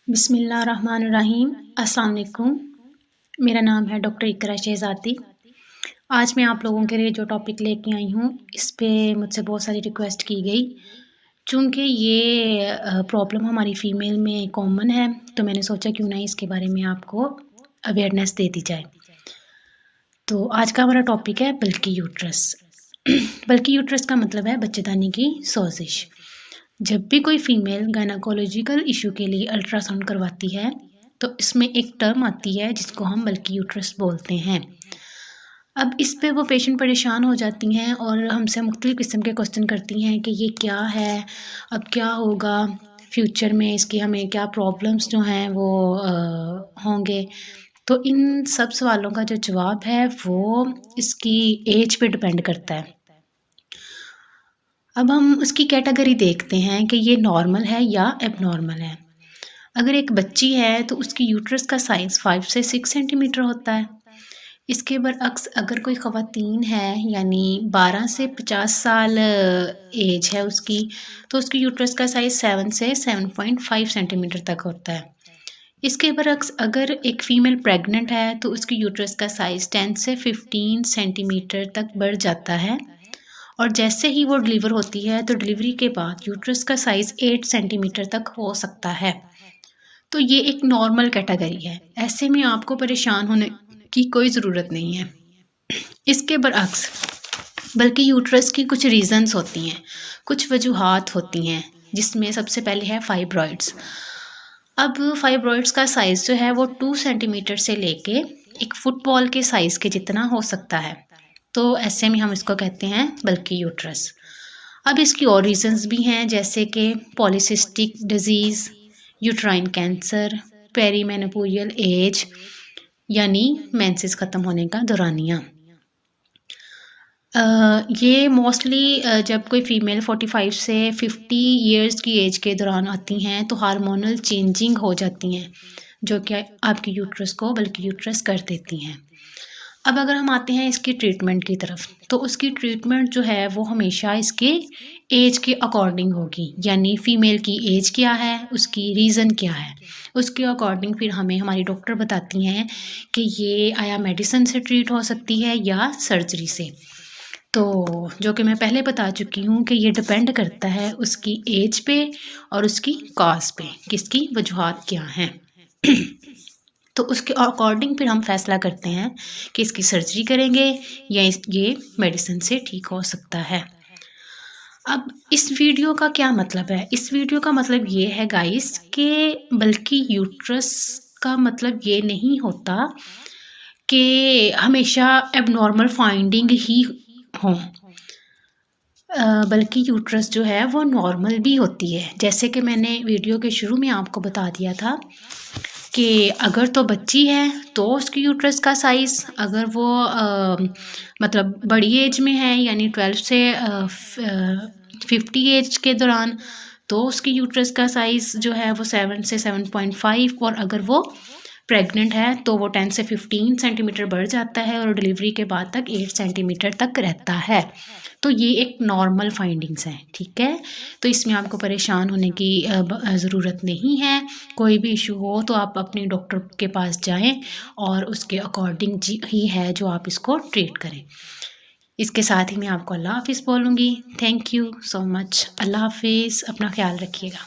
बिस्मिल्लाहिर्रहमानिर्रहीम। अस्सलाम वालेकुम। मेरा नाम है डॉक्टर इकरा शहज़ादी। आज मैं आप लोगों के लिए जो टॉपिक लेके आई हूँ, इस पे मुझसे बहुत सारी रिक्वेस्ट की गई। चूँकि ये प्रॉब्लम हमारी फ़ीमेल में कॉमन है, तो मैंने सोचा क्यों ना इसके बारे में आपको अवेयरनेस दे दी जाए। तो आज का हमारा टॉपिक है बल्कि यूट्रस। बल्कि यूट्रस का मतलब है बच्चेदानी की सोजिश। जब भी कोई फीमेल गायनाकोलॉजिकल इशू के लिए अल्ट्रासाउंड करवाती है, तो इसमें एक टर्म आती है जिसको हम बल्कि यूट्रस बोलते हैं। अब इस पे वो पेशेंट परेशान हो जाती हैं और हमसे मुख्तलिफ़ किस्म के क्वेश्चन करती हैं कि ये क्या है, अब क्या होगा फ्यूचर में, इसकी हमें क्या प्रॉब्लम्स जो हैं वो होंगे। तो इन सब सवालों का जो जवाब है वो इसकी एज पे डिपेंड करता है। अब हम उसकी कैटेगरी देखते हैं कि ये नॉर्मल है या एबनॉर्मल है। अगर एक बच्ची है तो उसकी यूट्रस का साइज़ 5 से 6 सेंटीमीटर होता है। इसके बरअक्स अगर कोई ख़वातीन है, यानी 12 से 50 साल एज है उसकी, तो उसकी यूट्रस का साइज़ 7 से 7.5 सेंटीमीटर तक होता है। इसके बरअक्स अगर एक फ़ीमेल प्रेग्नेंट है तो उसकी यूट्रस का साइज़ 10 से 15 सेंटीमीटर तक बढ़ जाता है, और जैसे ही वो डिलीवर होती है तो डिलीवरी के बाद यूट्रस का साइज़ 8 सेंटीमीटर तक हो सकता है। तो ये एक नॉर्मल कैटेगरी है। ऐसे में आपको परेशान होने की कोई ज़रूरत नहीं है। इसके बरअक्स बल्कि यूट्रस की कुछ रीज़न्स होती हैं, कुछ वजूहात होती हैं, जिसमें सबसे पहले है फाइब्रॉइड्स। अब फाइब्रॉइड्स का साइज़ जो है वो 2 सेंटीमीटर से लेके एक फुटबॉल के साइज़ के जितना हो सकता है। तो ऐसे में हम इसको कहते हैं बल्कि यूट्रस। अब इसकी और रीज़न्स भी हैं, जैसे कि polycystic disease, uterine cancer, perimenopausal age यानी मेंसेस ख़त्म होने का दौरानिया। ये मोस्टली जब कोई फ़ीमेल 45 से 50 इयर्स की एज के दौरान आती हैं तो हार्मोनल चेंजिंग हो जाती हैं, जो कि आपकी यूट्रस को बल्कि यूट्रस कर देती हैं। अब अगर हम आते हैं इसकी ट्रीटमेंट की तरफ, तो उसकी ट्रीटमेंट जो है वो हमेशा इसके एज के अकॉर्डिंग होगी, यानी फ़ीमेल की एज क्या है, उसकी रीज़न क्या है, उसके अकॉर्डिंग फिर हमें हमारी डॉक्टर बताती हैं कि ये आया मेडिसिन से ट्रीट हो सकती है या सर्जरी से। तो जो कि मैं पहले बता चुकी हूँ कि ये डिपेंड करता है उसकी एज पे और उसकी कॉज पे, किसकी वजूहात क्या हैं। तो उसके अकॉर्डिंग फिर हम फैसला करते हैं कि इसकी सर्जरी करेंगे या ये मेडिसिन से ठीक हो सकता है। अब इस वीडियो का क्या मतलब है? इस वीडियो का मतलब ये है गाइस कि बल्कि यूट्रस का मतलब ये नहीं होता कि हमेशा एबनॉर्मल फाइंडिंग ही हो, बल्कि यूट्रस जो है वो नॉर्मल भी होती है। जैसे कि मैंने वीडियो के शुरू में आपको बता दिया था कि अगर तो बच्ची है तो उसकी यूट्रस का साइज़, अगर वो मतलब बड़ी एज में है यानी 12 से 50 एज के दौरान, तो उसकी यूट्रस का साइज़ जो है वो 7 से 7.5, और अगर वो प्रेग्नेंट है तो वो 10 से 15 सेंटीमीटर बढ़ जाता है और डिलीवरी के बाद तक 8 सेंटीमीटर तक रहता है। तो ये एक नॉर्मल फाइंडिंग्स है, ठीक है। तो इसमें आपको परेशान होने की ज़रूरत नहीं है। कोई भी इशू हो तो आप अपने डॉक्टर के पास जाएं और उसके अकॉर्डिंग ही है जो आप इसको ट्रीट करें। इसके साथ ही मैं आपको अल्लाह हाफ़िज़ बोलूँगी। Thank you so much. अल्लाह हाफ़िज़। अपना ख्याल रखिएगा।